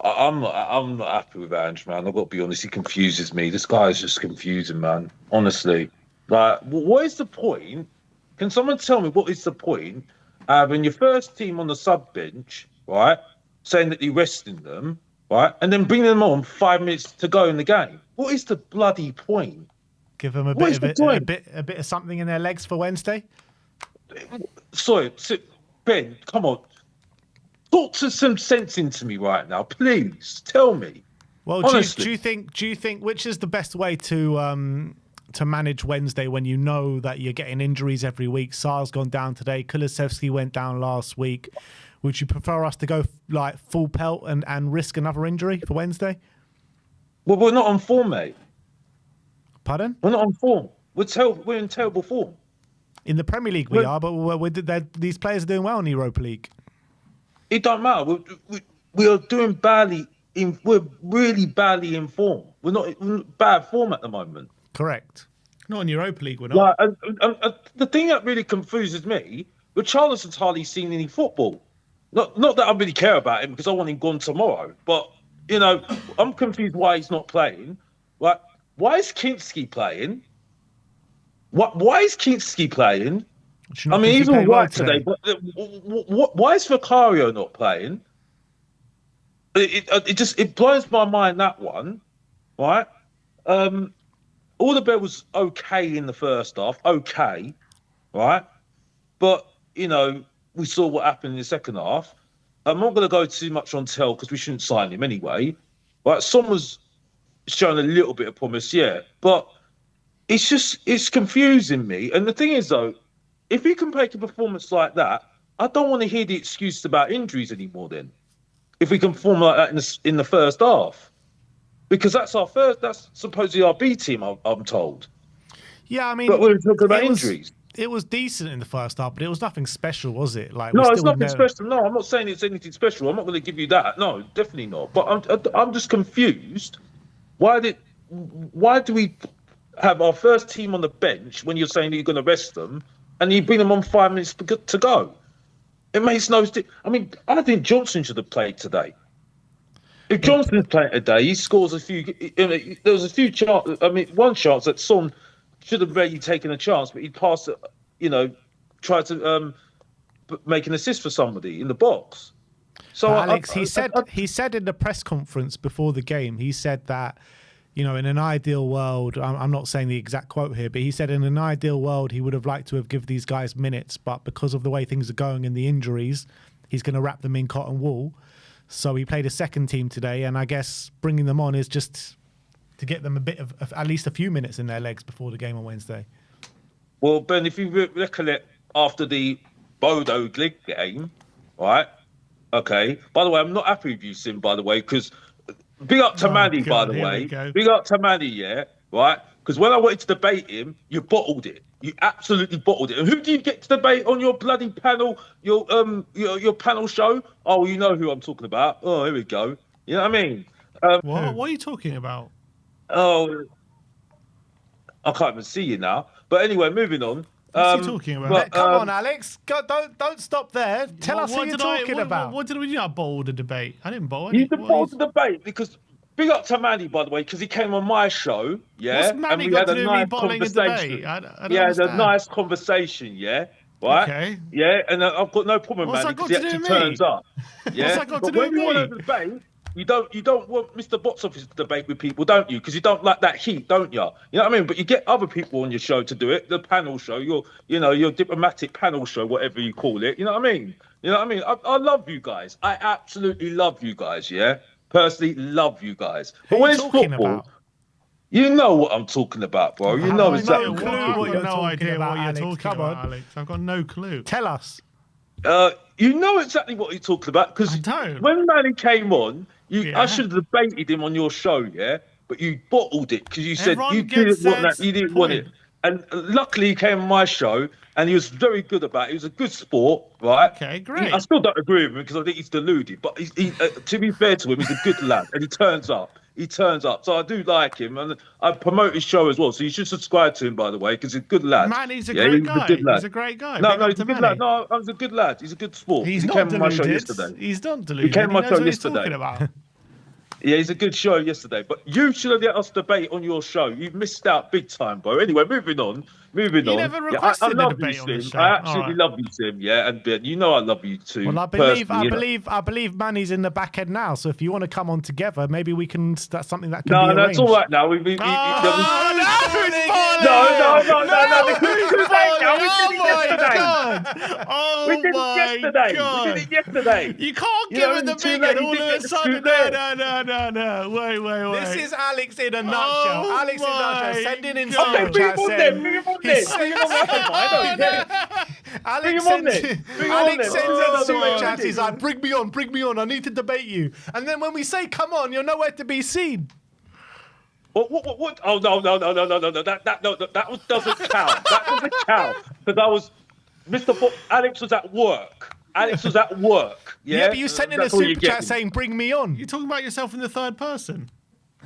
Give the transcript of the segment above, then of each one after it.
I'm not happy with Ange, man. I've got to be honest. He confuses me. This guy is just confusing, man. Honestly, like, what is the point? Can someone tell me what is the point having your first team on the sub bench, right? Saying that you're resting them, right, and then bringing them on 5 minutes to go in the game. What is the bloody point? Give them a What bit is of the it, point? a bit of something in their legs for Wednesday. Sorry, Ben, come on. Talk to some sense into me right now, please. Tell me. Well, do you think which is the best way to manage Wednesday when you know that you're getting injuries every week? Sar's gone down today. Kulusevski went down last week. Would you prefer us to go like full pelt and risk another injury for Wednesday? Well, we're not on form, mate. Pardon? We're not on form. We're in terrible form. In the Premier League we are, but these players are doing well in the Europa League. It don't matter. We are doing badly. We're really badly in form. We're not in bad form at the moment. Correct. Not in Europa League, we're not. Like, and the thing that really confuses me, Richarlison's hardly seen any football. Not that I really care about him because I want him gone tomorrow. But you know, I'm confused why he's not playing. Like, why is Kinski playing? Why is Kinski playing? I mean, he's all right today, but why is Vicario not playing? It blows my mind, that one, right? Alderweireld was okay in the first half, okay, right? But, you know, we saw what happened in the second half. I'm not going to go too much on Tell because we shouldn't sign him anyway. Right? Sommer's shown a little bit of promise, yeah, but it's confusing me. And the thing is, though, if you can make a performance like that, I don't want to hear the excuse about injuries anymore then. If we can perform like that in the first half. Because that's supposedly our B team, I'm told. Yeah, I mean... But we're talking about injuries. It was decent in the first half, but it was nothing special, was it? Like, no, it's nothing special. No, I'm not saying it's anything special. I'm not going to give you that. No, definitely not. But I'm just confused. Why do we have our first team on the bench when you're saying that you're going to rest them, and you bring them on 5 minutes to go? It makes no sense. I mean, I think Johnson should have played today. If Johnson's playing today, he scores a few. There was a few chances. I mean, one chance that Son should have really taken a chance, but he passed it. You know, tried to make an assist for somebody in the box. So, Alex, he said in the press conference before the game, he said that, you know, in an ideal world, I'm not saying the exact quote here, but he said in an ideal world, he would have liked to have given these guys minutes, but because of the way things are going and the injuries, he's going to wrap them in cotton wool. So he played a second team today, and I guess bringing them on is just to get them a bit of at least a few minutes in their legs before the game on Wednesday. Well, Ben, if you recollect after the Bodo Glick game, right? Okay. By the way, I'm not happy with you, Sim, by the way, because big up to Manny, by the way. Big up to Manny, yeah, right? Because when I wanted to debate him, you bottled it. You absolutely bottled it. And who do you get to debate on your bloody panel, your panel show? Oh, you know who I'm talking about. Oh, here we go. You know what I mean? What are you talking about? Oh, I can't even see you now. But anyway, moving on. What's he talking about? Come on, Alex. Don't stop there. Tell us what you're talking about. What did we do? I bottled the debate. I didn't bottle. You bottled the debate because big up to Manny, by the way, because he came on my show, yeah, and we had a nice conversation. Yeah, had a nice conversation, yeah, right, okay, yeah, and I've got no problem with Manny because he actually turns up, yeah. But when you want to debate, you don't want Mr. Box Office to debate with people, don't you? Because you don't like that heat, don't you? You know what I mean? But you get other people on your show to do it, the panel show, your diplomatic panel show, whatever you call it. You know what I mean? You know what I mean? I love you guys. I absolutely love you guys. Yeah. Personally, love you guys. But when it's football, you know what I'm talking about, bro. You know exactly what I'm talking about. No idea what you're talking about, Alex. I've got no clue. Tell us. You know exactly what you're talking about because when Manny came on, I should have debated him on your show, yeah. But you bottled it because you said you didn't want that. You didn't want it. And luckily, he came on my show, and he was very good about it. He was a good sport, right? Okay, great. I still don't agree with him because I think he's deluded. But to be fair to him, he's a good lad, and he turns up. So I do like him, and I promote his show as well. So you should subscribe to him, by the way, because he's a good lad. Man, he's a great guy. He's a great guy. No, he's a good lad. No, he's a good lad. He's a good sport. He came on my show yesterday. He's not deluded. He came on my show yesterday. Yeah, it's a good show yesterday, but you should have let us debate on your show. You've missed out big time, bro. Anyway, moving on. You never requested I the love debate you, on the Sim. show. I absolutely love you, Sim. Yeah, and Ben, you know I love you too. Well, I believe Manny's in the back end now. So if you want to come on together, maybe we can. That's something that can be arranged. No, it's all right now. No, Who's Oh my God. We did it yesterday. You can't give it the big one all of a sudden. No. Wait. This is Alex in a nutshell. Alex in a nutshell. Sending in God. super chat saying. Alex sends in super chats. He's like, bring me on. I need to debate you. And then when we say, come on, you're nowhere to be seen. What? Oh no! That doesn't count. That doesn't count because I was, Alex was at work. Yeah, but you sent in a super chat saying, bring me on. You're talking about yourself in the third person.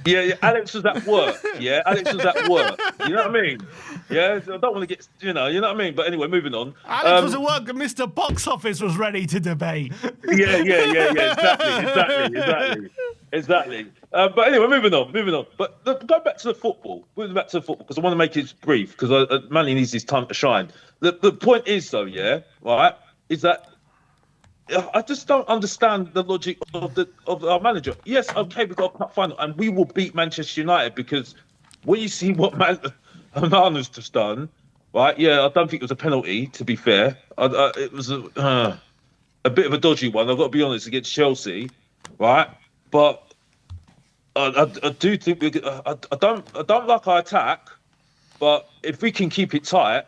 Yeah, Alex was at work. Yeah, Alex was at work. You know what I mean? Yeah, so I don't want to get, you know what I mean? But anyway, moving on. Alex was at work and Mr. Box Office was ready to debate. Yeah. Exactly. But anyway, moving on. But go back to the football. Because I want to make it brief because Manny needs his time to shine. The point is, though, is that I just don't understand the logic of our manager. Yes, okay, we got a cup final and we will beat Manchester United because when you see what Onana's just done, right? Yeah, I don't think it was a penalty. To be fair, it was a bit of a dodgy one. I've got to be honest against Chelsea, right? But I do think I don't like our attack, but if we can keep it tight,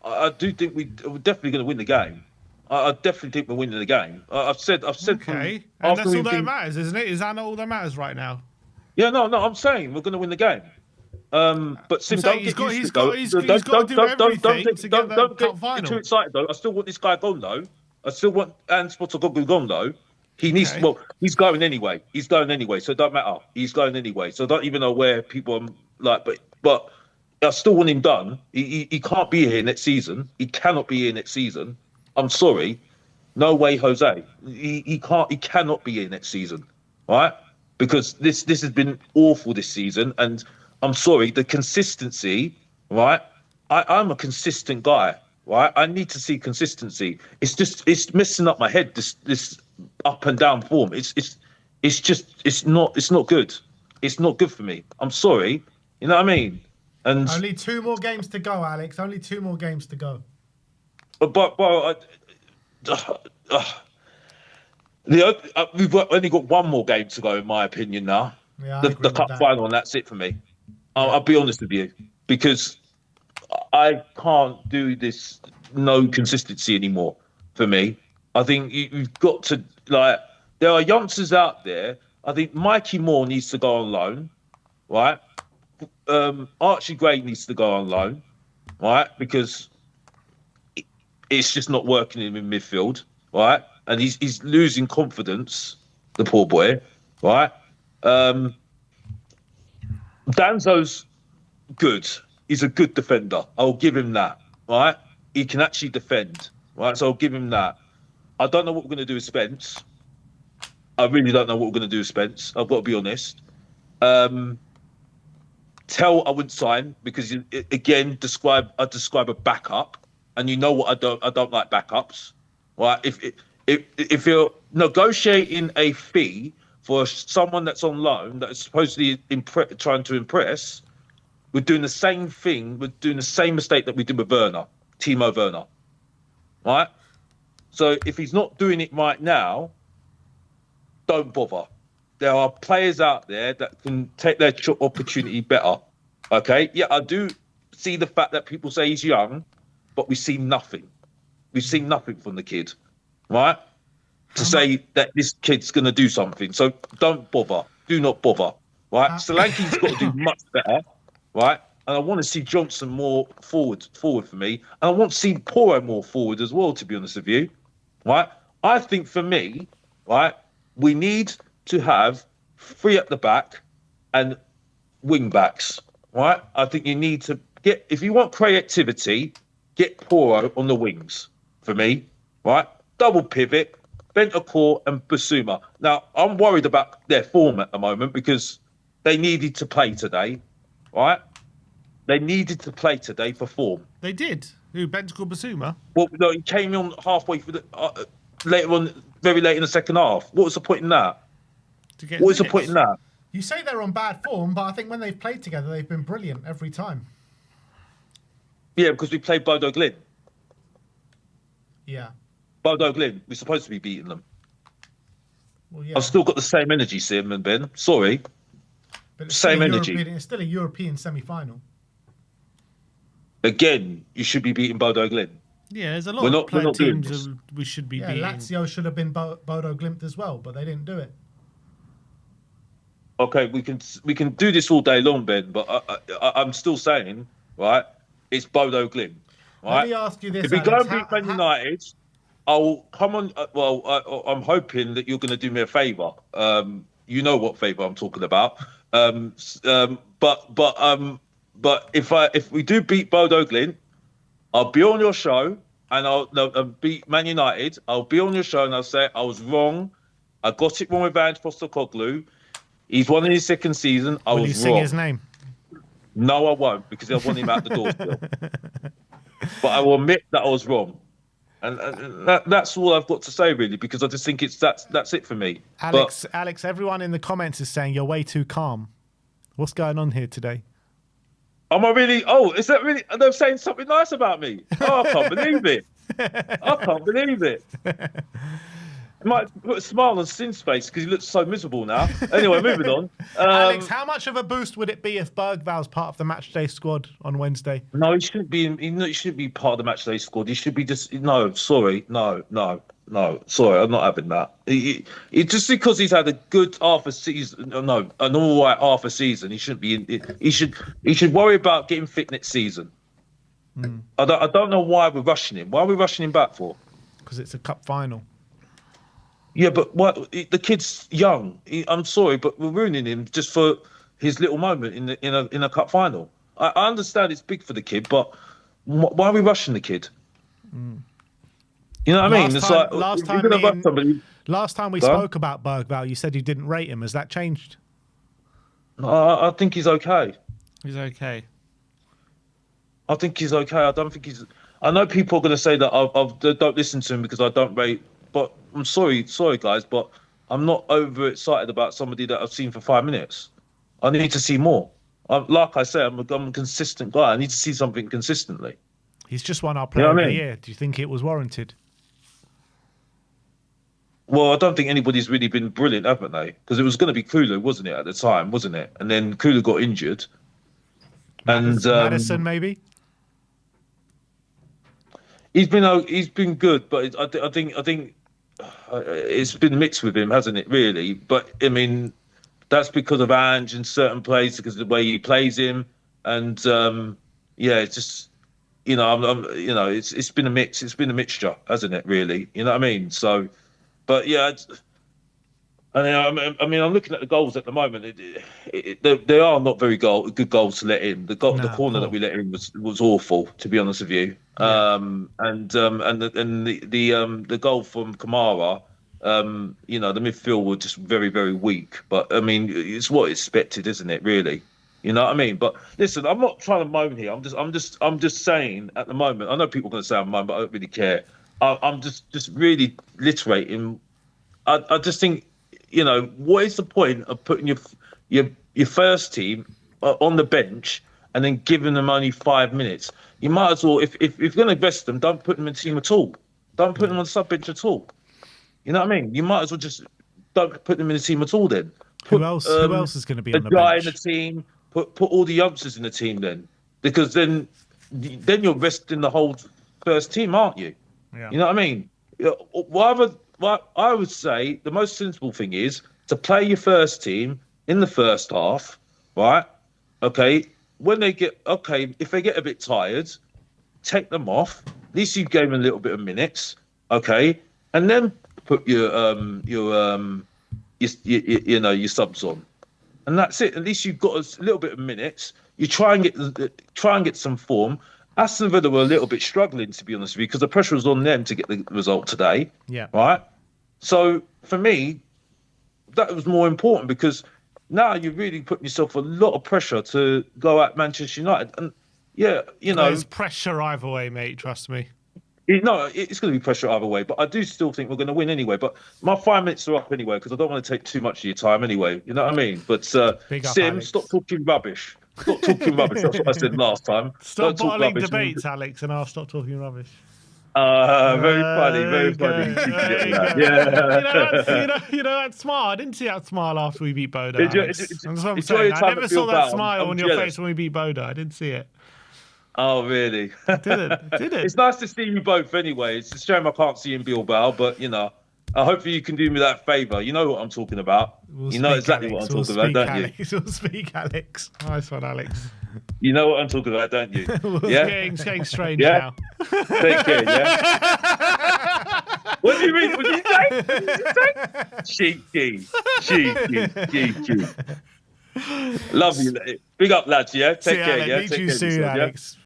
I do think we're definitely going to win the game. I definitely think we're winning the game. I've said. Okay, and that's all that matters, isn't it? Is that not all that matters right now? Yeah, no. I'm saying we're going to win the game. But Sim, he's got to do everything to get the cup final. Get too excited though. I still want this guy gone though. I still want Ange Postecoglou gone though. He needs. Okay. Well, he's going anyway. So it don't matter. He's going anyway. So I don't even know where people are like. But I still want him done. He can't be here next season. He cannot be here next season. I'm sorry. No way, Jose. He can't. He cannot be here next season. Right? Because this has been awful this season, and I'm sorry. The consistency. Right? I'm a consistent guy. Right? I need to see consistency. It's messing up my head. This up and down form. It's not good. It's not good for me. I'm sorry. You know what I mean? And only 2 more games to go, Alex. Only 2 more games to go. But we've only got 1 more game to go, in my opinion. Now, the cup final, and that's it for me. I'll be honest with you, because I can't do this. No consistency anymore for me. I think you've got to there are youngsters out there. I think Mikey Moore needs to go on loan, right? Archie Gray needs to go on loan, right? Because it's just not working in midfield, right? And he's losing confidence, the poor boy, right? Danzo's good. He's a good defender. I'll give him that, right? He can actually defend, right? So I'll give him that. I don't know what we're going to do with Spence. I really don't know what we're going to do with Spence. I've got to be honest. Tell I wouldn't sign because again, I describe a backup, and you know what I don't like backups, right? If you're negotiating a fee for someone that's on loan that is supposedly trying to impress, we're doing the same thing. We're doing the same mistake that we did with Timo Werner, right? So if he's not doing it right now, don't bother. There are players out there that can take their opportunity better. Okay? Yeah, I do see the fact that people say he's young, but we've seen nothing. We've seen nothing from the kid, right? To say that this kid's going to do something. So don't bother. Do not bother, right? Solanke's got to do much better, right? And I want to see Johnson more forward for me. And I want to see Porro more forward as well, to be honest with you, right? I think for me, right, we need to have 3 at the back and wing backs, right? I think you need to if you want creativity, get Porro on the wings for me, right? Double pivot, Bentancur and Basuma. Now, I'm worried about their form at the moment because they needed to play today, right? They needed to play today for form. They did. Who, Bentancur, Basuma? Well, no, he came on halfway through later on, very late in the second half. What was the point in that? What was the point in that? You say they're on bad form, but I think when they've played together, they've been brilliant every time. Yeah, because we played Bodo Glimt. Yeah. Bodo Glimt, we're supposed to be beating them. Well, yeah. I've still got the same energy, Sim and Ben. Sorry. But it's Same energy. It's still a European semi-final. Again, you should be beating Bodo Glimt. Yeah, there's a lot of teams we should be beating. Lazio should have been Bodo Glimt as well, but they didn't do it. Okay, we can do this all day long, Ben, but I'm still saying, right, it's Bodo Glimt. Right? Let me ask you this, if we Alex, go and beat Man United, I'll come on. I'm hoping that you're going to do me a favour. You know what favour I'm talking about. But if we do beat Bodo Glimt, I'll be on your show and I'll beat Man United. I'll be on your show and I'll say I was wrong. I got it wrong with Ange Postecoglou. He's won in his second season. I was wrong. Will you sing his name? No, I won't, because I want him out the door still. But I will admit that I was wrong. And that's all I've got to say, really, because I just think that's it for me. Alex, everyone in the comments is saying you're way too calm. What's going on here today? Am I really? Oh, is that really? They're saying something nice about me. Oh, I can't believe it. I can't believe it. It might put a smile on Sin's face because he looks so miserable now. Anyway, moving on. Alex, how much of a boost would it be if Bergval's part of the matchday squad on Wednesday? No, he shouldn't be. He shouldn't be part of the matchday squad. He should be just. No, sorry, no. Sorry, I'm not having that. He just because he's had a good half a season. No, an all right half a season. He shouldn't be. He should worry about getting fit next season. I don't know why we're rushing him. Why are we rushing him back for? Because it's a cup final. Yeah, but what? The kid's young. I'm sorry, but we're ruining him just for his little moment in a cup final. I understand it's big for the kid, but why are we rushing the kid? You know what I mean? It's like last time we spoke about Bergval, you said you didn't rate him. Has that changed? I think he's okay. He's okay. I think he's okay. I don't think he's. I know people are going to say that I don't listen to him because I don't rate. But I'm sorry, guys, but I'm not overexcited about somebody that I've seen for 5 minutes. I need to see more. Like I said, I'm a consistent guy. I need to see something consistently. He's just won our player of the year. Do you think it was warranted? Well, I don't think anybody's really been brilliant, haven't they? Because it was going to be Kulu, wasn't it, at the time, wasn't it? And then Kulu got injured. Maddison, maybe? He's been good, but I think it's been mixed with him, hasn't it? Really, but I mean, that's because of Ange in certain plays, because of the way he plays him, and it's just it's been a mix. It's been a mixture, hasn't it? Really, you know what I mean? So, but yeah. I mean, I'm looking at the goals at the moment. They are not very good goals to let in. The corner that we let in was awful, to be honest with you. Yeah. And the goal from Kamara, the midfield were just very, very weak. But I mean, it's what expected, isn't it? Really, you know what I mean? But listen, I'm not trying to moan here. I'm just saying at the moment. I know people are going to say I'm moaning, but I don't really care. I'm just really reiterating. I just think. What is the point of putting your first team on the bench and then giving them only 5 minutes? You might as well, if you're going to invest them, don't put them in the team at all. Don't put them on the sub bench at all. You know what I mean? You might as well just don't put them in the team at all. Then who else is going to be on the bench? A guy in the team. Put all the youngsters in the team then, because then you're resting the whole first team, aren't you? Yeah. You know what I mean? Well, I would say the most sensible thing is to play your first team in the first half, right? Okay. If they get a bit tired, take them off. At least you gave them a little bit of minutes, okay? And then put your subs on, and that's it. At least you've got a little bit of minutes. You try and get some form. Aston Villa were a little bit struggling, to be honest with you, because the pressure was on them to get the result today. Yeah. Right. So for me, that was more important because now you're really putting yourself a lot of pressure to go at Manchester United. And yeah, There's pressure either way, mate. Trust me. No, it's going to be pressure either way, but I do still think we're going to win anyway. But my 5 minutes are up anyway because I don't want to take too much of your time anyway. You know what I mean? But Big up, Sim, Alex. stop talking rubbish. Stop talking rubbish. That's what I said last time. Stop Don't talk bottling rubbish. debates, Alex, and I'll stop talking rubbish. Very funny, There very you go, funny. there you go. Yeah. You know that smile. I didn't see that smile after we beat Bodo. Alex. That's what I'm enjoy saying. your I time never at saw that Bilbao. smile I'm on your jealous. face when we beat Bodo. I didn't see it. Oh, really? Did it? It's nice to see you both anyway. It's a shame I can't see you in Bilbao, but, hopefully you can do me that favour. You know what I'm talking about. You know exactly what I'm talking about, don't you? We'll speak, Alex. Nice one, Alex. You know what I'm talking about, don't you? Yeah? It's getting strange Yeah? now. Take care, yeah? What do you mean? What did you say? Cheeky. Love you. Big up, lads, yeah? See Take you, care, Alex. yeah? Meet Take you care of soon, yourself, yeah? Alex.